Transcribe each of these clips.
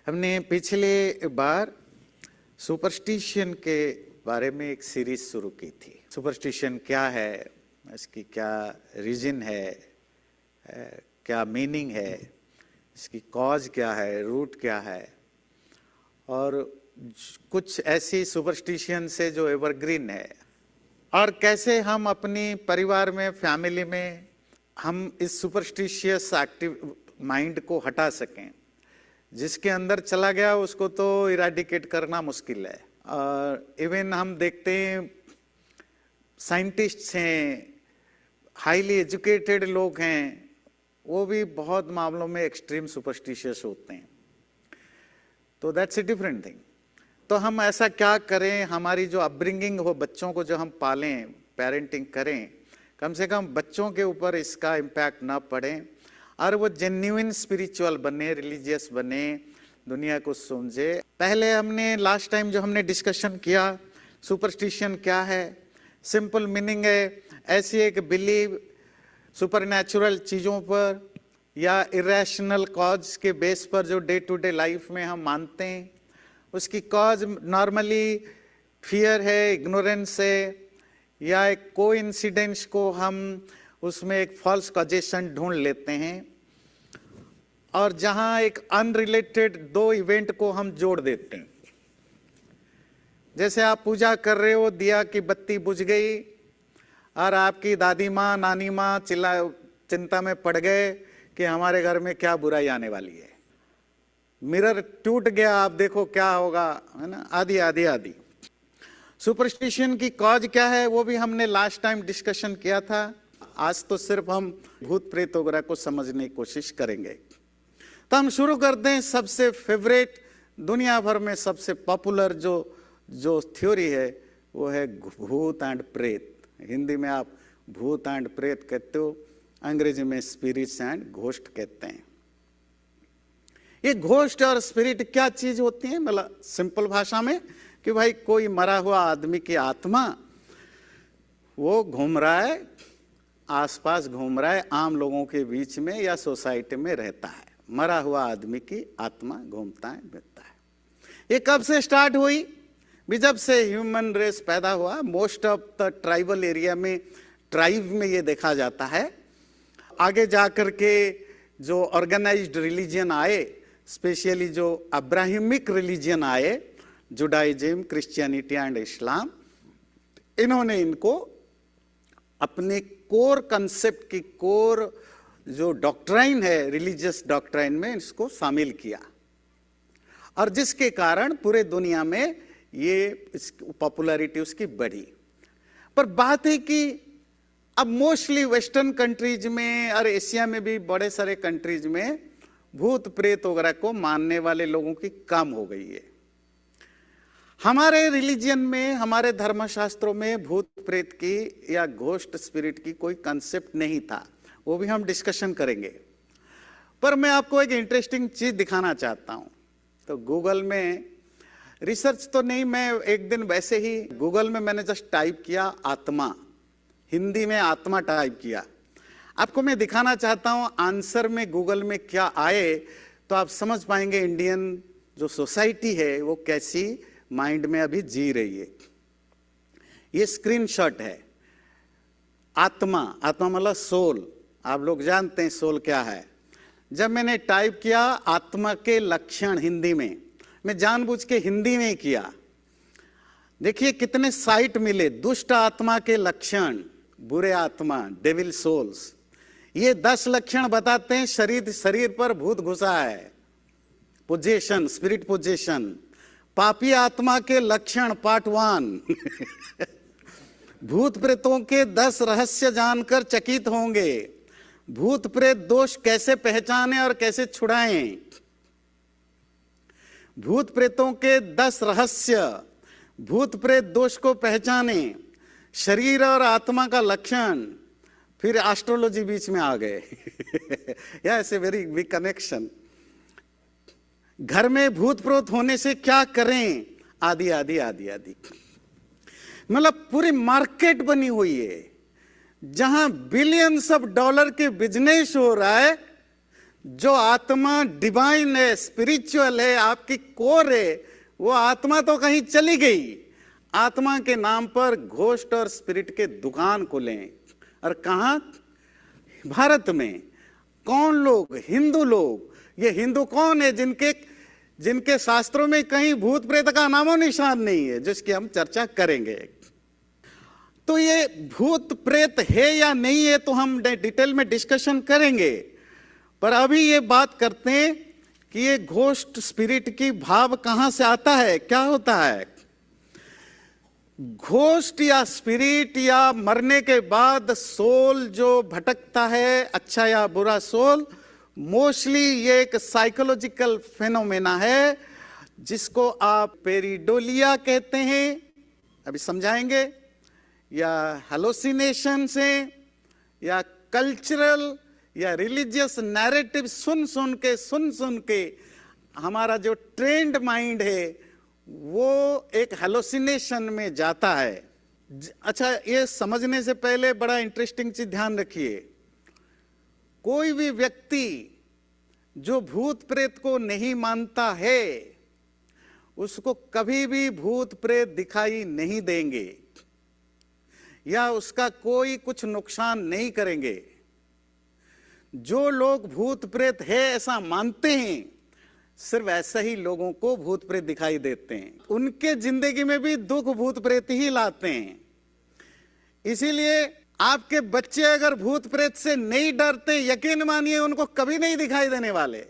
हमने पिछले बार सुपरस्टिशन के बारे में एक सीरीज शुरू की थी। सुपरस्टिशन क्या है, इसकी क्या रीजन है, क्या मीनिंग है, इसकी कॉज क्या है, रूट क्या है, और कुछ ऐसी सुपरस्टिशन से जो एवरग्रीन है, और कैसे हम अपनी परिवार में, फैमिली में हम इस सुपरस्टिशियस एक्टिव माइंड को हटा सकें। जिसके अंदर चला गया उसको तो इराडिकेट करना मुश्किल है। इवन हम देखते हैं साइंटिस्ट्स हैं, हाईली एजुकेटेड लोग हैं, वो भी बहुत मामलों में एक्सट्रीम सुपरस्टिशियस होते हैं। तो दैट्स ए डिफरेंट थिंग। तो हम ऐसा क्या करें, हमारी जो अपब्रिंगिंग हो, बच्चों को जो हम पालें, पेरेंटिंग करें, कम से कम बच्चों के ऊपर इसका इम्पैक्ट ना पड़े और वो जेन्युइन स्पिरिचुअल बने, रिलीजियस बने, दुनिया को समझे। पहले हमने लास्ट टाइम जो हमने डिस्कशन किया, सुपरस्टिशन क्या है, सिंपल मीनिंग है ऐसी एक बिलीव सुपरनैचुरल चीज़ों पर या इरेशनल कॉज के बेस पर जो डे टू डे लाइफ में हम मानते हैं। उसकी कॉज नॉर्मली फियर है, इग्नोरेंस है, या एक कोइंसिडेंस को हम उसमें एक फॉल्स कॉजेशन ढूंढ लेते हैं, और जहां एक अनरिलेटेड दो इवेंट को हम जोड़ देते हैं। जैसे आप पूजा कर रहे हो, दिया की बत्ती बुझ गई और आपकी दादी माँ, नानी माँ चिंता में पड़ गए कि हमारे घर में क्या बुराई आने वाली है। मिरर टूट गया, आप देखो क्या होगा, है ना, आदि आदि आदि। सुपरस्टिशन की कॉज क्या है वो भी हमने लास्ट टाइम डिस्कशन किया था। आज तो सिर्फ हम भूत प्रेत वगैरह को समझने की कोशिश करेंगे। तो हम शुरू करते हैं सबसे फेवरेट, दुनिया भर में सबसे पॉपुलर जो थ्योरी है वो है भूत एंड प्रेत। हिंदी में आप भूत एंड प्रेत कहते हो, अंग्रेजी में स्पिरिट्स एंड घोस्ट कहते हैं। ये घोस्ट और स्पिरिट क्या चीज होती है, मतलब सिंपल भाषा में कि भाई कोई मरा हुआ आदमी की आत्मा वो घूम रहा है, आसपास घूम रहा है, आम लोगों के बीच में या सोसाइटी में रहता है। मरा हुआ आदमी की आत्मा घूमता है, फिरता है। ये कब से स्टार्ट हुई? भी जब से ह्यूमन रेस पैदा हुआ। Most of the tribal area में, ट्राइब में ये देखा जाता है। आगे जाकर के जो ऑर्गेनाइज्ड रिलीजन आए, स्पेशली जो अब्राहिमिक रिलीजन आए, जुडाइज्म, क्रिश्चियनिटी एंड इस्लाम, इन्होंने इनको अपने कोर कंसेप्ट की, कोर जो डॉक्ट्राइन है, रिलीजियस डॉक्ट्राइन में इसको शामिल किया, और जिसके कारण पूरे दुनिया में ये पॉपुलैरिटी उसकी बढ़ी। पर बात है कि अब मोस्टली वेस्टर्न कंट्रीज में और एशिया में भी बड़े सारे कंट्रीज में भूत प्रेत वगैरह को मानने वाले लोगों की कम हो गई है। हमारे रिलीजन में, हमारे धर्मशास्त्रों में भूत प्रेत की या घोस्ट स्पिरिट की कोई कंसेप्ट नहीं था। वो भी हम डिस्कशन करेंगे। पर मैं आपको एक इंटरेस्टिंग चीज दिखाना चाहता हूं। तो गूगल में रिसर्च तो नहीं, मैं एक दिन वैसे ही गूगल में मैंने जस्ट टाइप किया आत्मा, हिंदी में आत्मा टाइप किया। आपको मैं दिखाना चाहता हूं आंसर में गूगल में क्या आए, तो आप समझ पाएंगे इंडियन जो सोसाइटी है वो कैसी माइंड में अभी जी रही है। ये स्क्रीनशॉट है। आत्मा, आत्मा मतलब सोल। आप लोग जानते हैं सोल क्या है। जब मैंने टाइप किया आत्मा के लक्षण हिंदी में, मैं जानबूझ के हिंदी में किया, देखिए कितने साइट मिले। दुष्ट आत्मा के लक्षण, बुरे आत्मा, डेविल सोल्स। ये 10 लक्षण बताते हैं शरीर पर भूत घुसा है, पोजेशन, स्पिरिट पोजेशन। पापी आत्मा के लक्षण पार्ट 1 भूत प्रेतों के 10 रहस्य जानकर चकित होंगे। भूत प्रेत दोष कैसे पहचानें और कैसे छुड़ाएं। भूत प्रेतों के 10 रहस्य, भूत प्रेत दोष को पहचाने, शरीर और आत्मा का लक्षण, फिर एस्ट्रोलॉजी बीच में आ गए yes a very big connection. घर में भूत प्रेत होने से क्या करें, आदि आदि आदि आदि। मतलब पूरी मार्केट बनी हुई है जहां बिलियंस ऑफ डॉलर के बिजनेस हो रहा है, जो आत्मा डिवाइन है, स्पिरिचुअल है, आपकी कोर है, वो आत्मा तो कहीं चली गई। आत्मा के नाम पर घोस्ट और स्पिरिट के दुकान खोलें। और कहां? भारत में। कौन लोग? हिंदू लोग। ये हिंदू कौन है जिनके शास्त्रों में कहीं भूत प्रेत का नामो निशान नहीं है, जिसकी हम चर्चा करेंगे। तो ये भूत प्रेत है या नहीं है तो हम डिटेल में डिस्कशन करेंगे, पर अभी ये बात करते हैं कि ये घोस्ट स्पिरिट की भाव कहां से आता है, क्या होता है। घोस्ट या स्पिरिट या मरने के बाद सोल जो भटकता है, अच्छा या बुरा सोल, मोस्टली ये एक साइकोलॉजिकल फेनोमेना है जिसको आप पेरिडोलिया कहते हैं, अभी समझाएंगे, या हेलोसिनेशन से, या कल्चरल या रिलीजियस नैरेटिव सुन सुन के हमारा जो ट्रेंड माइंड है वो एक हेलोसिनेशन में जाता है। अच्छा, ये समझने से पहले बड़ा इंटरेस्टिंग चीज ध्यान रखिए। कोई भी व्यक्ति जो भूत प्रेत को नहीं मानता है उसको कभी भी भूत प्रेत दिखाई नहीं देंगे या उसका कोई कुछ नुकसान नहीं करेंगे। जो लोग भूत प्रेत है ऐसा मानते हैं, सिर्फ ऐसा ही लोगों को भूत प्रेत दिखाई देते हैं। उनके जिंदगी में भी दुख भूत प्रेत ही लाते हैं। इसीलिए आपके बच्चे अगर भूत प्रेत से नहीं डरते, यकीन मानिए उनको कभी नहीं दिखाई देने वाले।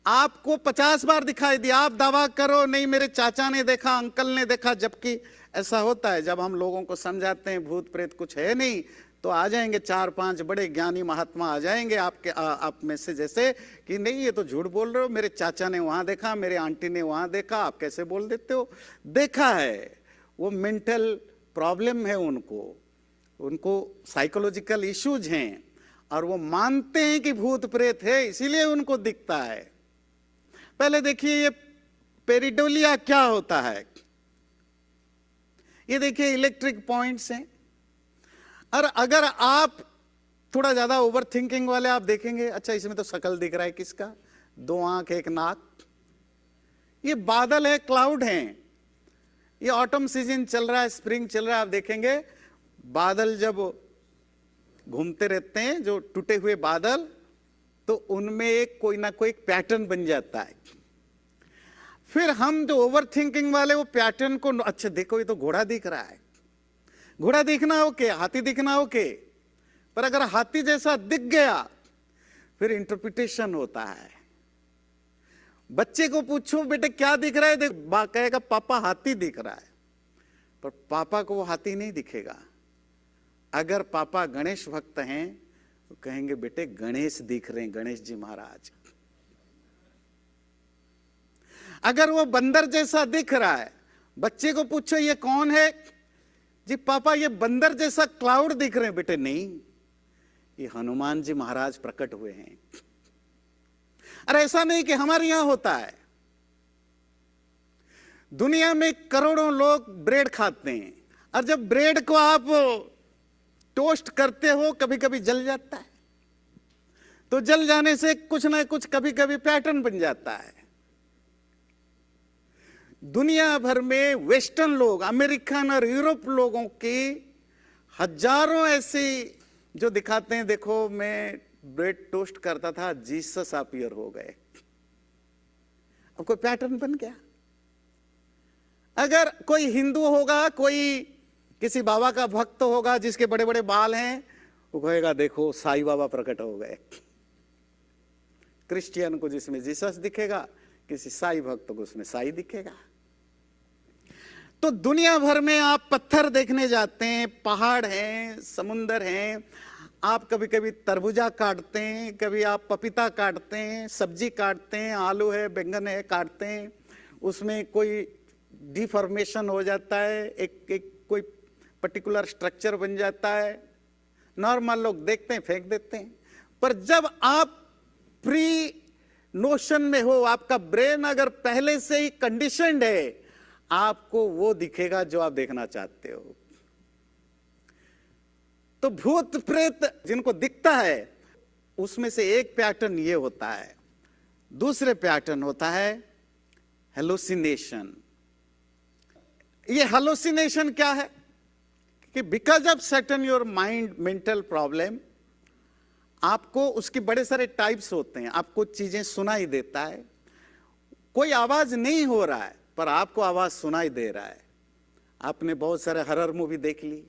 आपको 50 बार दिखाई दिया, आप दावा करो नहीं मेरे चाचा ने देखा, अंकल ने देखा, जबकि ऐसा होता है। जब हम लोगों को समझाते हैं भूत प्रेत कुछ है नहीं, तो आ जाएंगे 4-5 बड़े ज्ञानी महात्मा आ जाएंगे आप में से, जैसे कि नहीं ये तो झूठ बोल रहे हो, मेरे चाचा ने वहां देखा, मेरे आंटी ने वहां देखा, आप कैसे बोल देते हो। देखा है, वो मेंटल प्रॉब्लम है, उनको साइकोलॉजिकल इश्यूज हैं और वो मानते हैं कि भूत प्रेत है, इसीलिए उनको दिखता है। पहले देखिए ये पेरिडोलिया क्या होता है। ये देखिए इलेक्ट्रिक पॉइंट्स हैं, और अगर आप थोड़ा ज्यादा ओवर थिंकिंग वाले आप देखेंगे, अच्छा इसमें तो शकल दिख रहा है किसका, 2 आंख 1 नाक, ये बादल है, क्लाउड हैं। ये ऑटम सीजन चल रहा है, स्प्रिंग चल रहा है, आप देखेंगे बादल जब घूमते रहते हैं, जो टूटे हुए बादल, तो उनमें एक कोई ना कोई पैटर्न बन जाता है। फिर हम जो ओवर थिंकिंग वाले वो पैटर्न को, अच्छा देखो ये तो घोड़ा दिख रहा है, घोड़ा दिखना ओके, हाथी दिखना ओके, पर अगर हाथी जैसा दिख गया फिर इंटरप्रिटेशन होता है। बच्चे को पूछो बेटे क्या दिख रहा है, देख कहेगा पापा हाथी दिख रहा है, पर पापा को वो हाथी नहीं दिखेगा। अगर पापा गणेश भक्त हैं तो कहेंगे बेटे गणेश दिख रहे हैं, गणेश जी महाराज। अगर वो बंदर जैसा दिख रहा है, बच्चे को पूछो ये कौन है, जी पापा ये बंदर जैसा क्लाउड दिख रहे हैं, बेटे नहीं ये हनुमान जी महाराज प्रकट हुए हैं। अरे ऐसा नहीं कि हमारे यहां होता है, दुनिया में करोड़ों लोग ब्रेड खाते हैं, और जब ब्रेड को आप टोस्ट करते हो कभी कभी जल जाता है, तो जल जाने से कुछ ना कुछ कभी कभी पैटर्न बन जाता है। दुनिया भर में वेस्टर्न लोग, अमेरिकन और यूरोप लोगों की हजारों ऐसी जो दिखाते हैं, देखो मैं ब्रेड टोस्ट करता था, जीसस अपीयर हो गए। अब कोई पैटर्न बन गया। अगर कोई हिंदू होगा, कोई किसी बाबा का भक्त होगा जिसके बड़े बड़े बाल हैं, वो कहेगा देखो साईं बाबा प्रकट हो गए। क्रिश्चियन को जिसमें जीसस दिखेगा, किसी साईं भक्त को उसमें साईं दिखेगा। तो दुनिया भर में आप पत्थर देखने जाते हैं, पहाड़ हैं, समुंदर हैं, आप कभी कभी तरबूजा काटते हैं, कभी आप पपीता काटते हैं, सब्जी काटते हैं, आलू है, बैंगन है, काटते हैं, उसमें कोई डिफॉर्मेशन हो जाता है, एक कोई पर्टिकुलर स्ट्रक्चर बन जाता है। नॉर्मल लोग देखते हैं, फेंक देते हैं। पर जब आप प्री नोशन में हो, आपका ब्रेन अगर पहले से ही कंडीशनड है, आपको वो दिखेगा जो आप देखना चाहते हो। तो भूत प्रेत जिनको दिखता है उसमें से एक पैटर्न ये होता है। दूसरे पैटर्न होता है हेलोसिनेशन। ये हेलोसिनेशन क्या है कि because of certain your mind mental problem, आपको उसके बड़े सारे टाइप्स होते हैं। आपको चीजें सुनाई देता है, कोई आवाज नहीं हो रहा है पर आपको आवाज सुनाई दे रहा है। आपने बहुत सारे हॉरर मूवी देख ली,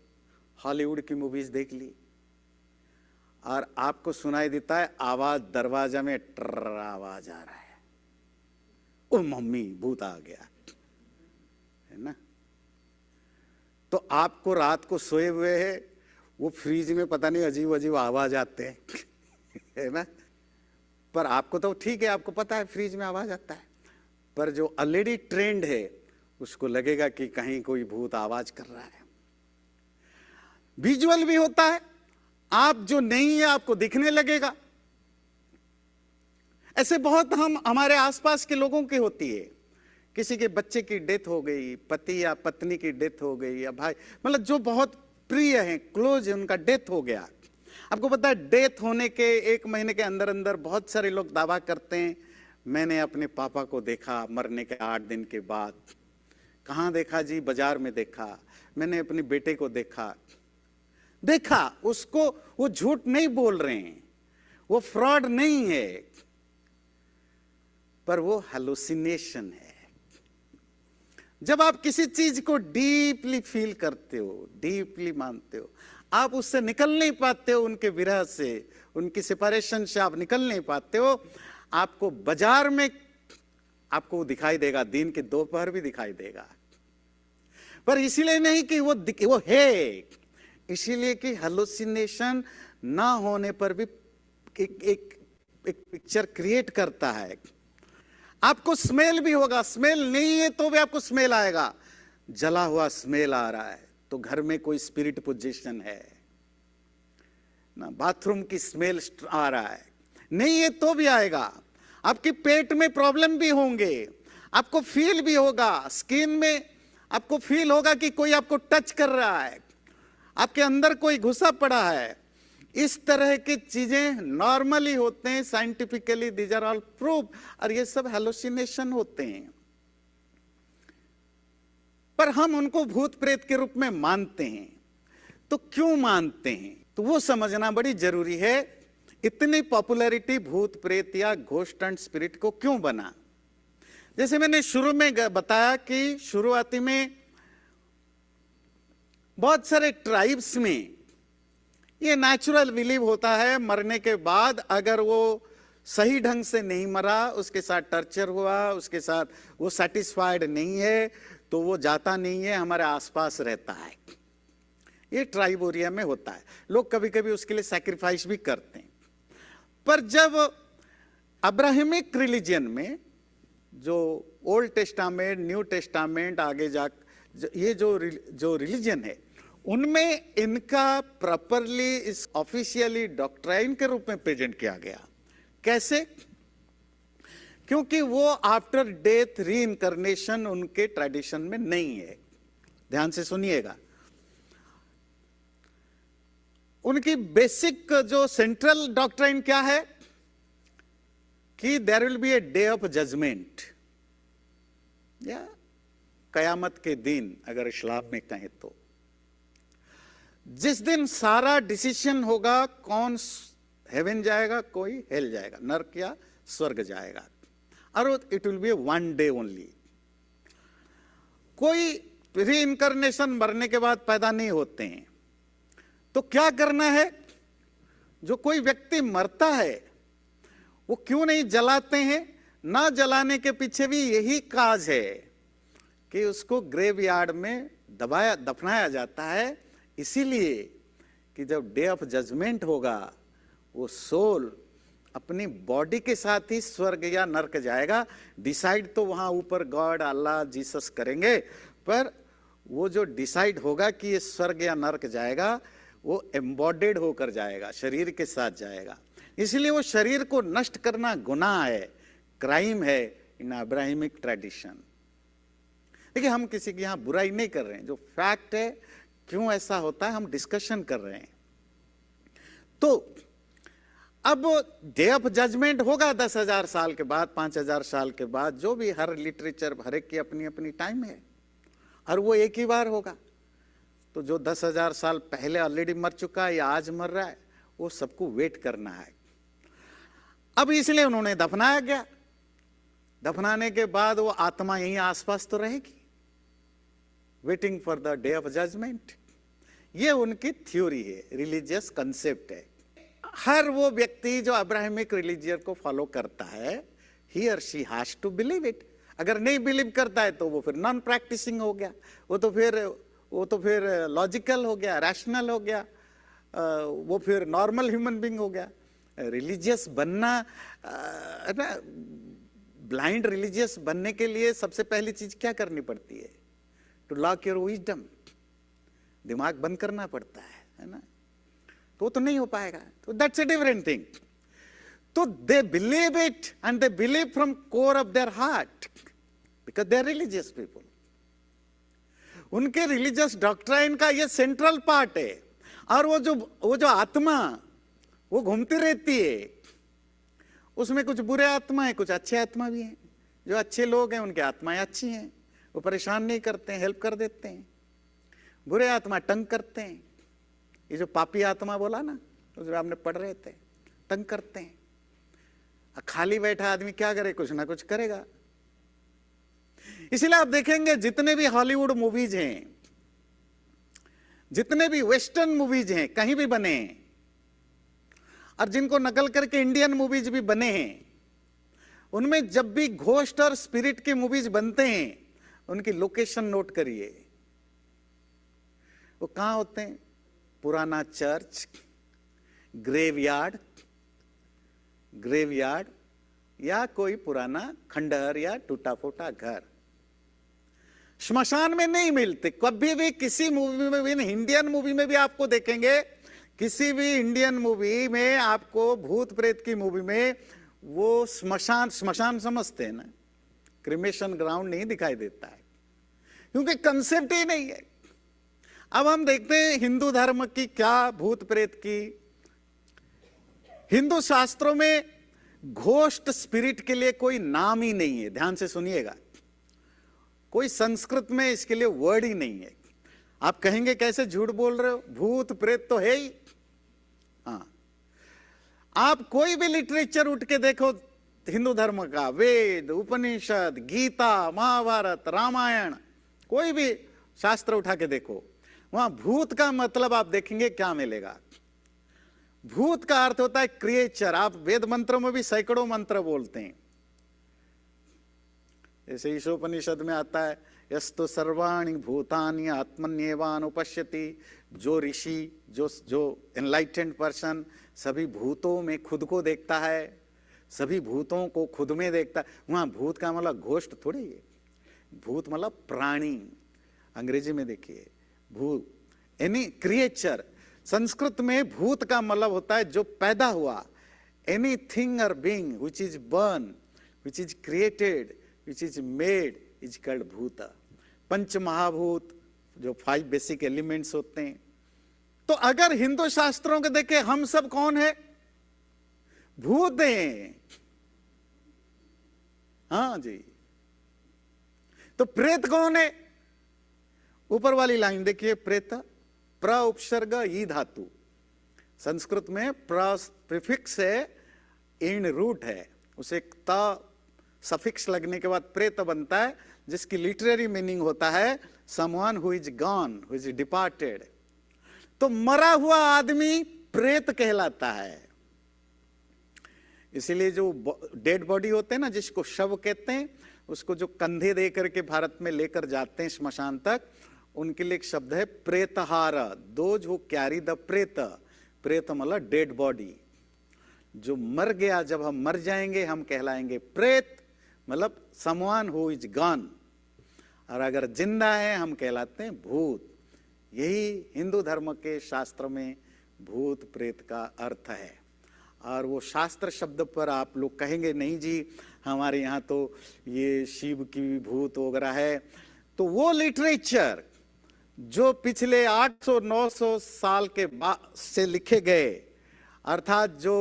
हॉलीवुड की मूवीज देख ली, और आपको सुनाई देता है आवाज, दरवाजा में ट्र आवाज आ रहा है, ओ मम्मी भूत आ गया, है ना। तो आपको रात को सोए हुए है, वो फ्रिज में पता नहीं अजीब अजीब आवाज आते हैं है ना। पर आपको तो ठीक है, आपको पता है फ्रिज में आवाज आता है, पर जो ऑलरेडी ट्रेंड है उसको लगेगा कि कहीं कोई भूत आवाज कर रहा है। विजुअल भी होता है, आप जो नहीं है आपको दिखने लगेगा। ऐसे बहुत हम हमारे आसपास के लोगों की होती है। किसी के बच्चे की डेथ हो गई, पति या पत्नी की डेथ हो गई, या भाई, मतलब जो बहुत प्रिय है, क्लोज है, उनका डेथ हो गया। आपको पता है डेथ होने के 1 महीने के अंदर अंदर बहुत सारे लोग दावा करते हैं, मैंने अपने पापा को देखा मरने के 8 दिन के बाद। कहाँ देखा जी? बाजार में देखा। मैंने अपने बेटे को देखा। उसको, वो झूठ नहीं बोल रहे हैं, वो फ्रॉड नहीं है, पर वो हेलुसिनेशन है। जब आप किसी चीज को डीपली फील करते हो, डीपली मानते हो, आप उससे निकल नहीं पाते हो, उनके विरह से, उनकी सेपरेशन से आप निकल नहीं पाते हो। आपको बाजार में आपको दिखाई देगा, दिन के दोपहर भी दिखाई देगा, पर इसीलिए नहीं कि वो है, इसीलिए कि हेलुसिनेशन ना होने पर भी एक पिक्चर क्रिएट करता है। आपको स्मेल भी होगा, स्मेल नहीं है तो भी आपको स्मेल आएगा। जला हुआ स्मेल आ रहा है तो घर में कोई स्पिरिट पोजीशन है ना। बाथरूम की स्मेल आ रहा है, नहीं है तो भी आएगा। आपके पेट में प्रॉब्लम भी होंगे, आपको फील भी होगा, स्किन में आपको फील होगा कि कोई आपको टच कर रहा है, आपके अंदर कोई घुसा पड़ा है। इस तरह की चीजें नॉर्मली होते हैं, scientifically these are all proof, और ये सब हेलुसिनेशन होते हैं। पर हम उनको भूत प्रेत के रूप में मानते हैं। तो क्यों मानते हैं, तो वो समझना बड़ी जरूरी है। इतनी पॉपुलैरिटी भूत प्रेत या घोस्ट एंड स्पिरिट को क्यों बना? जैसे मैंने शुरू में बताया कि शुरुआती में बहुत सारे ट्राइब्स में ये नेचुरल बिलीव होता है, मरने के बाद अगर वो सही ढंग से नहीं मरा, उसके साथ टर्चर हुआ, उसके साथ वो सेटिस्फाइड नहीं है, तो वो जाता नहीं है, हमारे आसपास रहता है। ये ट्राइब एरिया में होता है। लोग कभी कभी उसके लिए सैक्रिफाइस भी करते हैं। पर जब अब्राहमिक रिलीजन में, जो ओल्ड टेस्टामेंट, न्यू टेस्टामेंट, आगे जा ये जो रिलीजन है, उनमें इनका प्रॉपरली इस ऑफिशियली डॉक्ट्राइन के रूप में प्रेजेंट किया गया। कैसे? क्योंकि वो आफ्टर डेथ री इनकारनेशन उनके ट्रेडिशन में नहीं है। ध्यान से सुनिएगा, उनकी बेसिक जो सेंट्रल डॉक्ट्राइन क्या है कि there will be a day of judgement, या कयामत के दिन, अगर इस्लाम में कहें तो, जिस दिन सारा डिसीजन होगा, कौन हेवन जाएगा, कोई हेल जाएगा, नरक या स्वर्ग जाएगा, और it will be 1 day only. कोई री इनकारनेशन मरने के बाद पैदा नहीं होते हैं। तो क्या करना है? जो कोई व्यक्ति मरता है वो क्यों नहीं जलाते हैं? ना जलाने के पीछे भी यही काज है कि उसको ग्रेवयार्ड में दफनाया जाता है, इसीलिए कि जब डे ऑफ जजमेंट होगा वो सोल अपनी बॉडी के साथ ही स्वर्ग या नरक जाएगा। डिसाइड तो वहां ऊपर गॉड, अल्लाह, जीसस करेंगे, पर वो जो डिसाइड होगा कि ये स्वर्ग या नरक जाएगा, वो एम्बॉडेड होकर जाएगा, शरीर के साथ जाएगा। इसलिए वो शरीर को नष्ट करना गुनाह है, क्राइम है इन अब्राहमिक ट्रेडिशन। देखिए, हम किसी की यहां बुराई नहीं कर रहे हैं, जो फैक्ट है, क्यों ऐसा होता है हम डिस्कशन कर रहे हैं। तो अब डे ऑफ जजमेंट होगा 10,000 साल के बाद, 5,000 साल के बाद, जो भी, हर लिटरेचर, हर एक की अपनी अपनी टाइम है, और वो एक ही बार होगा। तो जो 10,000 साल पहले ऑलरेडी मर चुका है या आज मर रहा है, वो सबको वेट करना है। अब इसलिए उन्होंने दफनाया गया। दफनाने के बाद वो आत्मा यहीं आसपास तो रहेगी, waiting for the day of judgement. ये उनकी थ्योरी है, रिलीजियस कंसेप्ट है। हर वो व्यक्ति जो अब्राहमिक रिलीजियन को फॉलो करता है, ही और she has to believe it. अगर नहीं बिलीव करता है तो वो फिर नॉन प्रैक्टिसिंग हो गया, वो तो फिर लॉजिकल हो गया, रैशनल हो गया, वो फिर नॉर्मल ह्यूमन बीइंग हो गया। रिलीजियस बनना ना, ब्लाइंड रिलीजियस बनने के लिए सबसे पहली चीज क्या करनी पड़ती है? टू लॉक योर विजडम, दिमाग बंद करना पड़ता है ना। तो नहीं हो पाएगा। तो दैट्स ए डिफरेंट थिंग। तो they believe it and they believe from core of their heart, because they are religious people. उनके रिलीजियस डॉक्ट्राइन का ये सेंट्रल पार्ट है। और वो जो आत्मा वो घूमती रहती है, उसमें कुछ बुरे आत्मा है, कुछ अच्छे आत्मा भी हैं। जो अच्छे लोग हैं उनकी आत्माएं अच्छी हैं, वो परेशान नहीं करते हैं, हेल्प कर देते हैं। बुरे आत्मा तंग करते हैं। ये जो पापी आत्मा बोला ना, उसमें आपने पढ़ रहे थे, तंग करते हैं। खाली बैठा आदमी क्या करे? कुछ ना कुछ करेगा। इसलिए आप देखेंगे जितने भी हॉलीवुड मूवीज हैं, जितने भी वेस्टर्न मूवीज हैं, कहीं भी बने हैं, और जिनको नकल करके इंडियन मूवीज भी बने हैं, उनमें जब भी घोस्ट और स्पिरिट की मूवीज बनते हैं, उनकी लोकेशन नोट करिए। वो कहां होते हैं? पुराना चर्च, ग्रेवयार्ड या कोई पुराना खंडहर या टूटा फूटा घर। श्मशान में नहीं मिलते कभी भी, किसी मूवी में भी नहीं। इंडियन मूवी में भी आपको देखेंगे, किसी भी इंडियन मूवी में आपको, भूत प्रेत की मूवी में, वो श्मशान समझते हैं ना, क्रिमेशन ग्राउंड नहीं दिखाई देता है, क्योंकि कंसेप्ट ही नहीं है। अब हम देखते हैं हिंदू धर्म की क्या, भूत प्रेत की। हिंदू शास्त्रों में घोस्ट स्पिरिट के लिए कोई नाम ही नहीं है। ध्यान से सुनिएगा, कोई संस्कृत में इसके लिए वर्ड ही नहीं है। आप कहेंगे कैसे झूठ बोल रहे हो, भूत प्रेत तो है ही। हाँ, आप कोई भी लिटरेचर उठ के देखो हिंदू धर्म का, वेद, उपनिषद, गीता, महाभारत, रामायण, कोई भी शास्त्र उठा के देखो, वहां भूत का मतलब आप देखेंगे क्या मिलेगा। भूत का अर्थ होता है क्रिएचर। आप वेद मंत्रों में भी सैकड़ों मंत्र बोलते हैं। जैसे ईशोपनिषद में आता है, यस्तु सर्वाणि भूतानि आत्मन्येवानुपश्यति। जो ऋषि, जो एनलाइटेंड पर्सन सभी भूतों में खुद को देखता है, सभी भूतों को खुद में देखता है। वहां भूत का मतलब घोस्ट थोड़ी है। भूत मतलब प्राणी। अंग्रेजी में देखिए, भूत एनी क्रिएचर। संस्कृत में भूत का मतलब होता है जो पैदा हुआ, एनीथिंग और being which is burn, which is created, which is made is called भूत। पंच महाभूत, जो 5 बेसिक एलिमेंट्स होते हैं। तो अगर हिंदू शास्त्रों को देखें, हम सब कौन है? भूत हैं। हाँ जी। तो प्रेत कौन है? ऊपर वाली लाइन देखिए, प्रेत, प्र उपसर्ग ई धातु। संस्कृत में प्रीफिक्स है, इन रूट है, उसे त सफिक्स लगने के बाद प्रेत बनता है, जिसकी लिटरेरी मीनिंग होता है someone who is gone, who is departed. तो मरा हुआ आदमी प्रेत कहलाता है। इसीलिए जो डेड बॉडी होते हैं ना, जिसको शव कहते हैं, उसको जो कंधे दे करके भारत में लेकर जाते हैं श्मशान तक, उनके लिए एक शब्द है प्रेतहार। दोज हु कैरी द प्रेत। प्रेत मतलब डेड बॉडी। जो मर गया, जब हम मर जाएंगे हम कहलाएंगे प्रेत, मतलब समवन हु इज गॉन। और अगर जिंदा है हम कहलाते हैं भूत। यही हिंदू धर्म के शास्त्र में भूत प्रेत का अर्थ है। और वो शास्त्र शब्द पर आप लोग कहेंगे नहीं जी, हमारे यहाँ तो ये शिव की भूत वगैरह है। तो वो लिटरेचर जो पिछले 800-900 साल के बाद से लिखे गए, अर्थात जो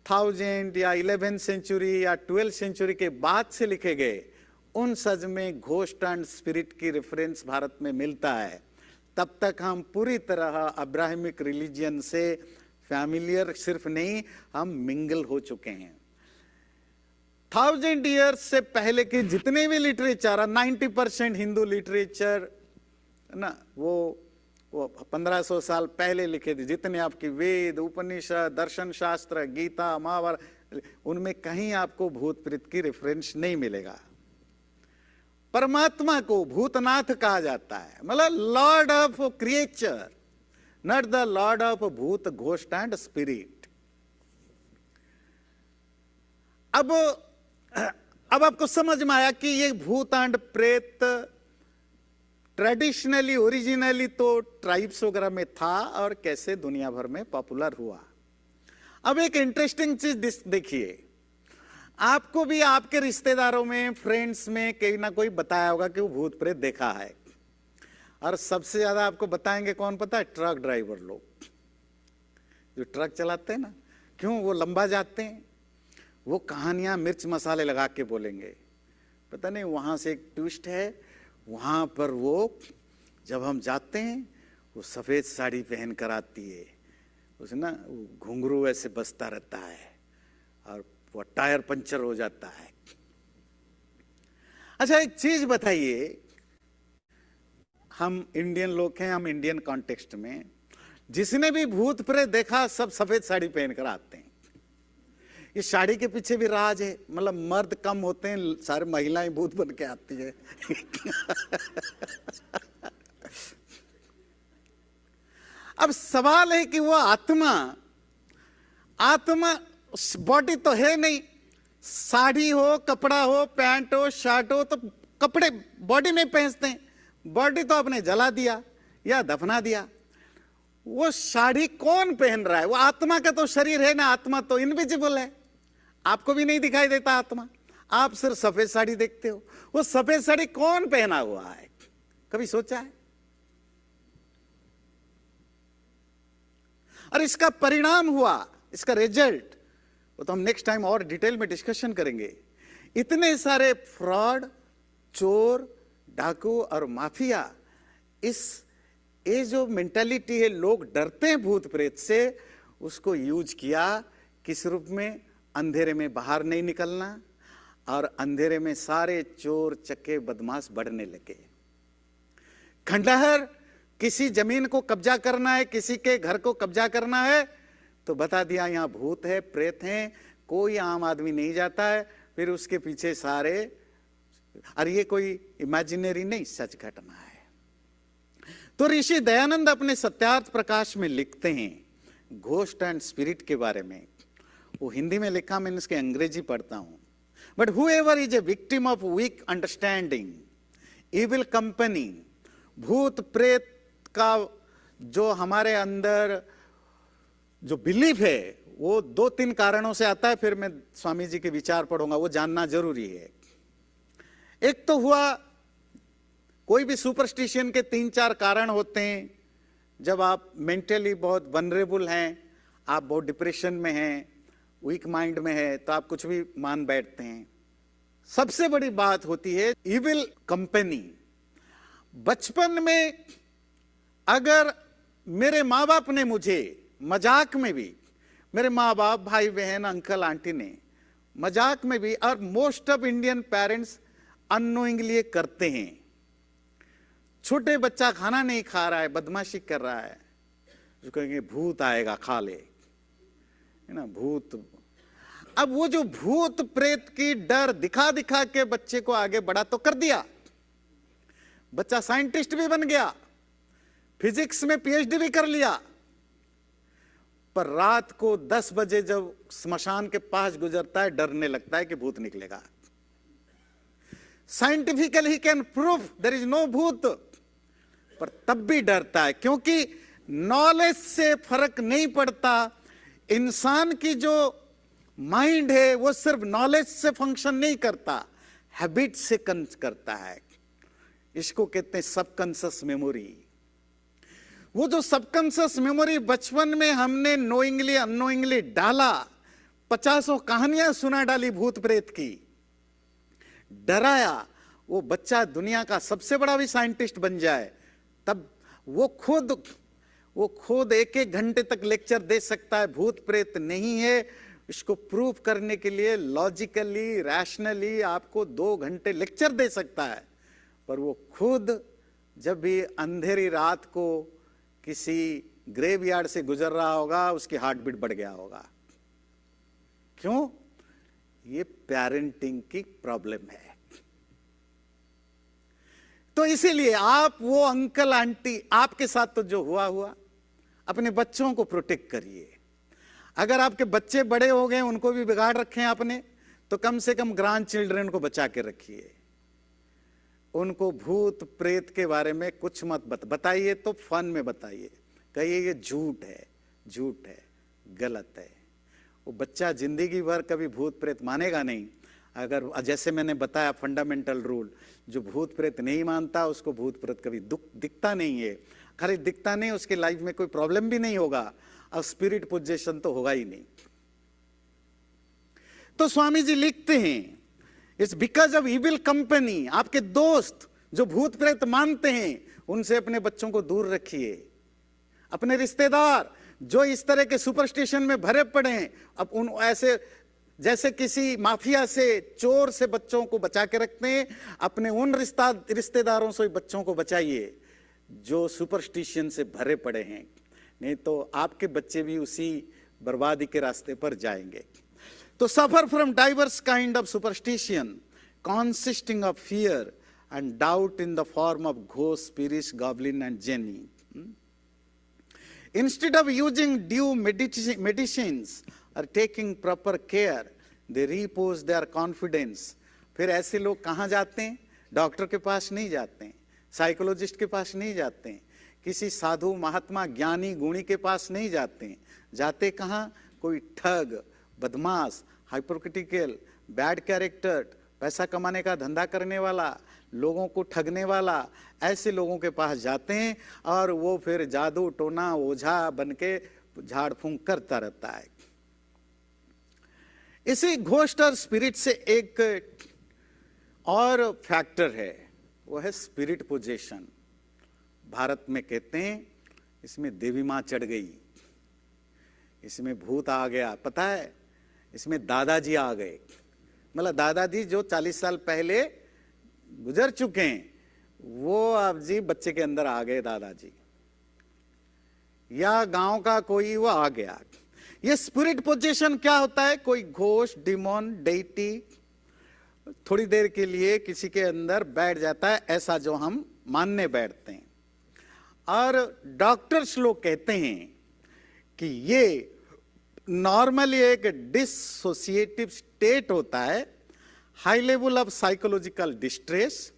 1000 या 11th सेंचुरी या 12th सेंचुरी के बाद से लिखे गए उन सज में घोस्ट एंड स्पिरिट की रेफरेंस भारत में मिलता है। तब तक हम पूरी तरह अब्राहमिक रिलीजियन से फैमिलियर सिर्फ नहीं, हम मिंगल हो चुके हैं। 1000 ईयर्स से पहले के जितने भी लिटरेचर, 90% हिंदू लिटरेचर ना, वो 1500 साल पहले लिखे थे। जितने आपकी वेद, उपनिषद, दर्शन शास्त्र, गीता, महाभारत, उनमें कहीं आपको भूत प्रेत की रेफरेंस नहीं मिलेगा। परमात्मा को भूतनाथ कहा जाता है, मतलब Lord of creature, not the Lord of भूत, घोस्ट एंड स्पिरिट। अब आपको समझ में आया कि ये भूत एंड प्रेत ट्रेडिशनली, ओरिजिनली तो ट्राइब्स वगैरह में था और कैसे दुनिया भर में पॉपुलर हुआ। अब एक इंटरेस्टिंग चीज देखिए, आपको भी आपके रिश्तेदारों में, फ्रेंड्स में कोई ना कोई बताया होगा कि वो भूत प्रेत देखा है। और सबसे ज्यादा आपको बताएंगे कौन पता है? ट्रक ड्राइवर लोग, जो ट्रक चलाते हैं ना। क्यों? वो लंबा जाते हैं, वो कहानियां मिर्च मसाले लगा के बोलेंगे। पता नहीं, वहां से एक ट्विस्ट है, वहां पर वो जब हम जाते हैं, वो सफेद साड़ी पहन कर आती है, उसे ना घुंघरू ऐसे बजता रहता है और वो टायर पंचर हो जाता है। अच्छा, एक चीज बताइए, हम इंडियन लोग हैं, हम इंडियन कॉन्टेक्स्ट में जिसने भी भूत प्रेत देखा सब सफेद साड़ी पहन कर आते हैं। इस साड़ी के पीछे भी राज है, मतलब मर्द कम होते हैं, सारे महिलाएं भूत बन के आती है। अब सवाल है कि वो आत्मा बॉडी तो है नहीं, साड़ी हो, कपड़ा हो, पैंट हो, शर्ट हो, तो कपड़े बॉडी में पहनते हैं, बॉडी तो आपने जला दिया या दफना दिया। वो साड़ी कौन पहन रहा है? वो आत्मा का तो शरीर है ना, आत्मा तो इनविजिबल है, आपको भी नहीं दिखाई देता आत्मा, आप सिर्फ सफेद साड़ी देखते हो। वो सफेद साड़ी कौन पहना हुआ है? कभी सोचा है? और इसका परिणाम हुआ, इसका रिजल्ट, वो तो हम नेक्स्ट टाइम और डिटेल में डिस्कशन करेंगे। इतने सारे फ्रॉड, चोर, डाकू और माफिया, ये जो मेंटालिटी है, लोग डरते हैं भूत प्रेत से, उसको यूज किया किस रूप में? अंधेरे में बाहर नहीं निकलना, और अंधेरे में सारे चोर चक्के बदमाश बढ़ने लगे। खंडहर, किसी जमीन को कब्जा करना है, किसी के घर को कब्जा करना है, तो बता दिया यहां भूत है, प्रेत हैं, कोई आम आदमी नहीं जाता है। फिर उसके पीछे सारे, और ये कोई इमेजिनरी नहीं, सच घटना है। तो ऋषि दयानंद अपने सत्यार्थ प्रकाश में लिखते हैं घोस्ट एंड स्पिरिट के बारे में। वो हिंदी में लिखा, मैंने इसके अंग्रेजी पढ़ता हूं। But whoever is a victim of weak understanding, evil company, भूत प्रेत का जो हमारे अंदर जो बिलीफ है, वो 2-3 कारणों से आता है। फिर मैं स्वामी जी के विचार पढ़ूंगा, वो जानना जरूरी है। एक तो हुआ, कोई भी सुपरस्टिशन के 3-4 कारण होते हैं। जब आप मेंटली बहुत वनरेबल हैं, आप बहुत डिप्रेशन में हैं, वीक माइंड में है, तो आप कुछ भी मान बैठते हैं। सबसे बड़ी बात होती है इविल कंपनी। बचपन में अगर मेरे माँ बाप ने मुझे मजाक में भी, मेरे माँ बाप, भाई बहन, अंकल आंटी ने मजाक में भी, और most of Indian parents unknowingly करते हैं, छोटे बच्चा खाना नहीं खा रहा है, बदमाशी कर रहा है, जो कहेंगे भूत आएगा खा ले, है ना, भूत। अब वो जो भूत प्रेत की डर दिखा दिखा के बच्चे को आगे बढ़ा तो कर दिया, बच्चा साइंटिस्ट भी बन गया, फिजिक्स में पीएचडी भी कर लिया, पर रात को 10 बजे जब स्मशान के पास गुजरता है, डरने लगता है कि भूत निकलेगा। Scientifically he can prove there is no भूत, पर तब भी डरता है, क्योंकि नॉलेज से फर्क नहीं पड़ता। इंसान की जो माइंड है वो सिर्फ नॉलेज से फंक्शन नहीं करता, हैबिट से करता है। इसको कहते हैं सबकॉन्शियस मेमोरी। वो जो सबकॉन्शियस मेमोरी बचपन में हमने नोइंगली अननोइंगली डाला, 50 कहानियां सुना डाली भूत प्रेत की, डराया। वो बच्चा दुनिया का सबसे बड़ा भी साइंटिस्ट बन जाए, तब वो खुद 1-1 घंटे तक लेक्चर दे सकता है भूत प्रेत नहीं है। इसको प्रूव करने के लिए लॉजिकली, रैशनली आपको 2 घंटे लेक्चर दे सकता है, पर वो खुद जब भी अंधेरी रात को किसी ग्रेवयार्ड से गुजर रहा होगा, उसकी हार्ट बीट बढ़ गया होगा। क्यों? ये पेरेंटिंग की प्रॉब्लम है। तो इसीलिए आप वो अंकल आंटी, आपके साथ तो जो हुआ, अपने बच्चों को प्रोटेक्ट करिए। अगर आपके बच्चे बड़े हो गए, उनको भी बिगाड़ रखे हैं आपने, तो कम से कम ग्रैंड चिल्ड्रन को बचा के रखिए। उनको भूत प्रेत के बारे में कुछ मत बताइए, तो फन में बताइए, कहिए ये झूठ है, गलत है। वो बच्चा जिंदगी भर कभी भूत प्रेत मानेगा नहीं। अगर जैसे मैंने बताया फंडामेंटल रूल, जो भूत प्रेत नहीं मानता उसको भूत प्रेत कभी दिखता नहीं है। खाली दिखता नहीं, उसकी लाइफ में कोई प्रॉब्लम भी नहीं होगा, और स्पिरिट पोजेशन तो होगा ही नहीं। तो स्वामी जी लिखते हैं, it's because of evil company. आपके दोस्त जो भूत प्रेत मानते हैं, उनसे अपने बच्चों को दूर रखिए। अपने रिश्तेदार जो इस तरह के सुपरस्टिशन में भरे पड़े हैं, अब उन ऐसे जैसे किसी माफिया से, चोर से बच्चों को बचा के रखते हैं, अपने उन रिश्तेदारों से बच्चों को बचाइए जो सुपरस्टिशन से भरे पड़े हैं, नहीं तो आपके बच्चे भी उसी बर्बादी के रास्ते पर जाएंगे। तो suffer from diverse kind of superstition consisting of fear and doubt in the form of ghost, spirits, goblin and jinni. Instead of using due medicines or taking proper care, they repose their confidence. फिर ऐसे लोग कहाँ जाते हैं? Doctor के पास नहीं जाते हैं, साइकोलॉजिस्ट के पास नहीं जाते हैं, किसी साधु महात्मा ज्ञानी गुणी के पास नहीं जाते हैं। जाते कहाँ? कोई ठग, बदमाश, हाइपोक्रिटिकल, बैड कैरेक्टर, पैसा कमाने का धंधा करने वाला, लोगों को ठगने वाला, ऐसे लोगों के पास जाते हैं, और वो फिर जादू टोना ओझा बन के झाड़ फूंक करता रहता है। इसी घोस्ट और स्पिरिट से एक और फैक्टर है, वो है स्पिरिट पोजेशन। भारत में कहते हैं इसमें देवी माँ चढ़ गई, इसमें भूत आ गया। पता है, इसमें दादाजी आ गए। मतलब दादाजी जो 40 साल पहले गुजर चुके हैं, वो अब जी बच्चे के अंदर आ गए दादाजी, या गांव का कोई वो आ गया। ये स्पिरिट पोजीशन क्या होता है? कोई घोस्ट, डिमोन, डेटी थोड़ी देर के लिए किसी के अंदर बैठ जाता है, ऐसा जो हम मानने बैठते हैं। और डॉक्टर्स लोग कहते हैं कि ये नॉर्मली एक डिसोसिएटिव स्टेट होता है, high level of psychological distress,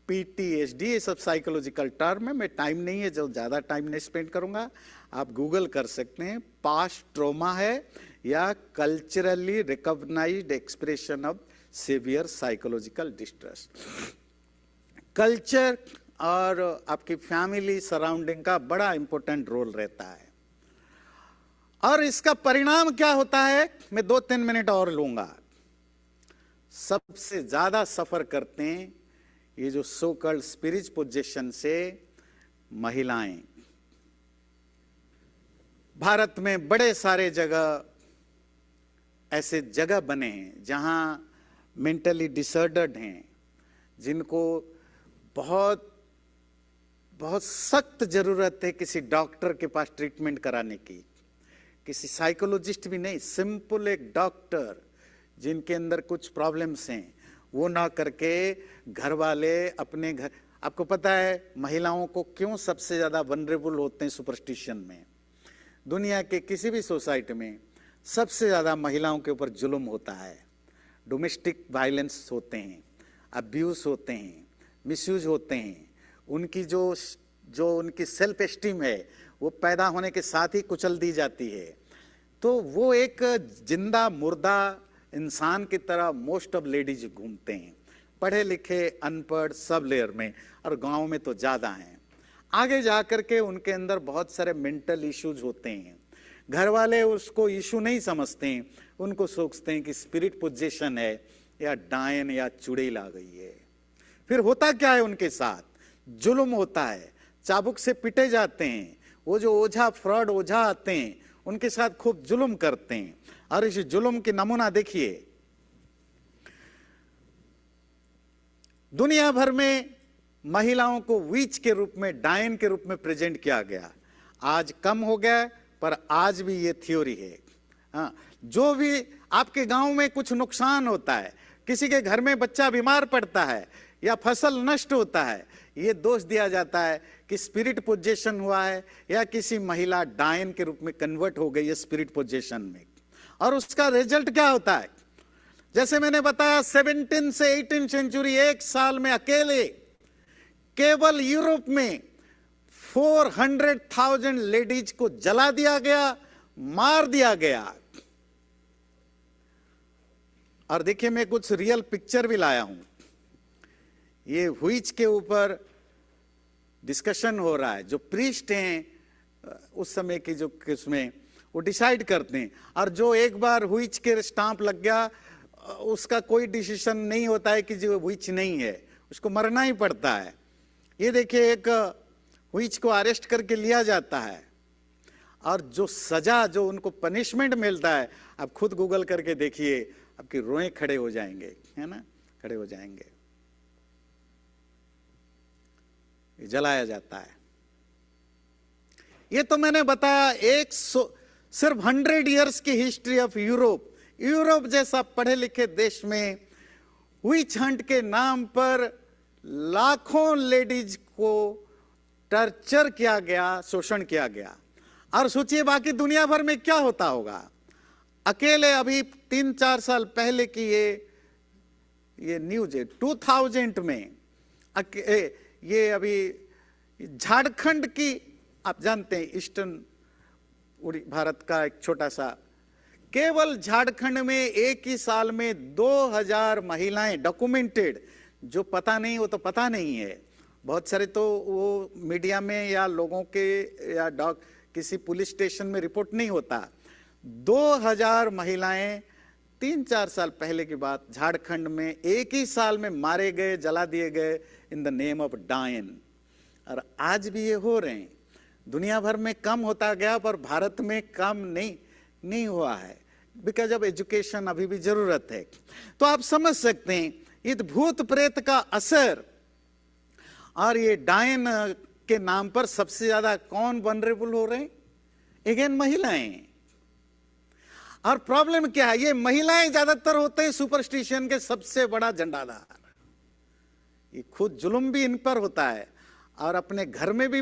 PTSD, ये सब साइकोलॉजिकल टर्म है। मैं टाइम नहीं है, जो ज्यादा टाइम नहीं स्पेंड करूंगा, आप गूगल कर सकते हैं। पास्ट ट्रॉमा है या culturally recognised expression of severe psychological distress. Culture और आपकी फैमिली सराउंडिंग का बड़ा इंपॉर्टेंट रोल रहता है। और इसका परिणाम क्या होता है, मैं 2-3 मिनट और लूंगा। सबसे ज्यादा सफर करते हैं ये जो सो कॉल्ड स्पिरिट पोजेशन से महिलाएं। भारत में बड़े सारे जगह ऐसे जगह बने हैं जहां मेंटली डिसऑर्डर्ड हैं, जिनको बहुत बहुत सख्त जरूरत है किसी डॉक्टर के पास ट्रीटमेंट कराने की, किसी साइकोलॉजिस्ट भी नहीं, सिंपल एक डॉक्टर जिनके अंदर कुछ प्रॉब्लम्स हैं, वो ना करके घर वाले अपने घर। आपको पता है महिलाओं को क्यों सबसे ज्यादा वनरेबल होते हैं सुपरस्टिशन में? दुनिया के किसी भी सोसाइटी में सबसे ज्यादा महिलाओं के ऊपर जुल्म होता है, डोमेस्टिक वायलेंस होते हैं, अब्यूज होते हैं, मिसयूज होते हैं। उनकी जो उनकी सेल्फ एस्टीम है वो पैदा होने के साथ ही कुचल दी जाती है। तो वो एक जिंदा मुर्दा इंसान की तरह मोस्ट ऑफ लेडीज घूमते हैं, पढ़े लिखे अनपढ़ सब लेयर में, और गांव में तो ज्यादा हैं। आगे जाकर के उनके अंदर बहुत सारे मेंटल इश्यूज होते हैं, घर वाले उसको इशू नहीं समझते हैं, उनको सोचते हैं कि स्पिरिट पोजेशन है या डायन या चुड़ैल आ गई है। फिर होता क्या है उनके साथ? जुल्म होता है, चाबुक से पिटे जाते हैं। वो जो ओझा फ्रॉड ओझा आते हैं उनके साथ खूब जुल्म करते हैं। और इस जुल्म की नमूना देखिए, दुनिया भर में महिलाओं को विच के रूप में, डायन के रूप में प्रेजेंट किया गया। आज कम हो गया, पर आज भी ये थ्योरी है। हाँ, जो भी आपके गांव में कुछ नुकसान होता है, किसी के घर में बच्चा बीमार पड़ता है या फसल नष्ट होता है, ये दोष दिया जाता है कि स्पिरिट पोजेशन हुआ है या किसी महिला डायन के रूप में कन्वर्ट हो गई है स्पिरिट पोजेशन में। और उसका रिजल्ट क्या होता है? जैसे मैंने बताया, 17 से 18 सेंचुरी, एक साल में अकेले केवल यूरोप में 400,000 लेडीज को जला दिया गया, मार दिया गया। और देखिए, मैं कुछ रियल पिक्चर भी लाया हूं। ये हुईच के ऊपर डिस्कशन हो रहा है। जो प्रीस्ट हैं उस समय की, जो उसमें वो डिसाइड करते हैं, और जो एक बार हुईच के स्टाम्प लग गया, उसका कोई डिसीजन नहीं होता है कि जो हुईच नहीं है, उसको मरना ही पड़ता है। ये देखिए, एक हुईच को अरेस्ट करके लिया जाता है, और जो सजा, जो उनको पनिशमेंट मिलता है, आप खुद गूगल करके देखिए, आपके रोए खड़े हो जाएंगे, है ना, खड़े हो जाएंगे। जलाया जाता है। ये तो मैंने बताया सिर्फ 100 इयर्स की हिस्ट्री ऑफ यूरोप। यूरोप जैसा पढ़े लिखे देश में विच हंट के नाम पर लाखों लेडीज को टर्चर किया गया, शोषण किया गया। और सोचिए बाकी दुनिया भर में क्या होता होगा। अकेले अभी 3-4 साल पहले की ये न्यूज है, 2000 में ये अभी झारखंड की, आप जानते हैं ईस्टर्न भारत का एक छोटा सा, केवल झारखंड में एक ही साल में 2000 महिलाएं डॉक्यूमेंटेड, जो पता नहीं वो तो पता नहीं है, बहुत सारे तो वो मीडिया में या लोगों के या किसी पुलिस स्टेशन में रिपोर्ट नहीं होता। 2000 महिलाएं 3-4 साल पहले की बात, झारखंड में एक ही साल में मारे गए, जला दिए गए इन द नेम ऑफ डायन। और आज भी ये हो रहे हैं। दुनिया भर में कम होता गया, पर भारत में कम नहीं हुआ है, बिकॉज ऑफ एजुकेशन अभी भी जरूरत है। तो आप समझ सकते हैं ये भूत प्रेत का असर। और ये डायन के नाम पर सबसे ज्यादा कौन वनरेबल हो रहे हैं? अगेन महिलाएं। और प्रॉब्लम क्या है? ये महिलाएं ज्यादातर होते हैं सुपरस्टिशन के सबसे बड़ा झंडादार। ये खुद जुल्म भी इन पर होता है, और अपने घर में भी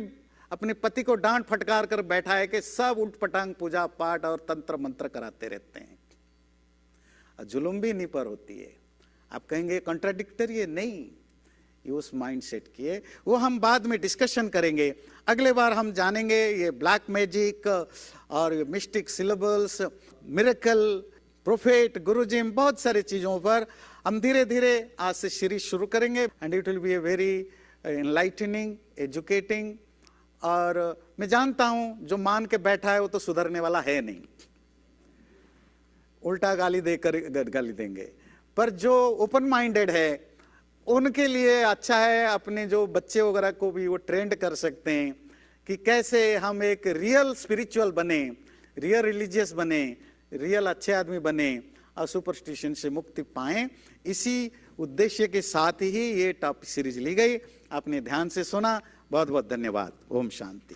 अपने पति को डांट फटकार कर बैठा है कि सब उठपटांग पूजा पाठ और तंत्र मंत्र कराते रहते हैं, और जुल्म भी इन्हीं पर होती है। आप कहेंगे कॉन्ट्राडिक्टरी है? नहीं, ये उस माइंडसेट की है। वो हम बाद में डिस्कशन करेंगे। अगले बार हम जानेंगे ये ब्लैक मैजिक और मिस्टिक सिलेबल्स, मिरेकल, प्रोफेट, गुरुजिम, बहुत सारी चीजों पर हम धीरे धीरे आज से सीरीज शुरू करेंगे। And it will be a very enlightening, educating. और मैं जानता हूं जो मान के बैठा है वो तो सुधरने वाला है नहीं, उल्टा गाली देंगे। पर जो ओपन माइंडेड है उनके लिए अच्छा है, अपने जो बच्चे वगैरह को भी वो ट्रेंड कर सकते हैं कि कैसे हम एक रियल स्पिरिचुअल बने, रियल रिलीजियस बने, रियल अच्छे आदमी बने और सुपरस्टिशन से मुक्ति पाएं। इसी उद्देश्य के साथ ही ये टॉपिक सीरीज ली गई। आपने ध्यान से सुना, बहुत बहुत धन्यवाद। ओम शांति।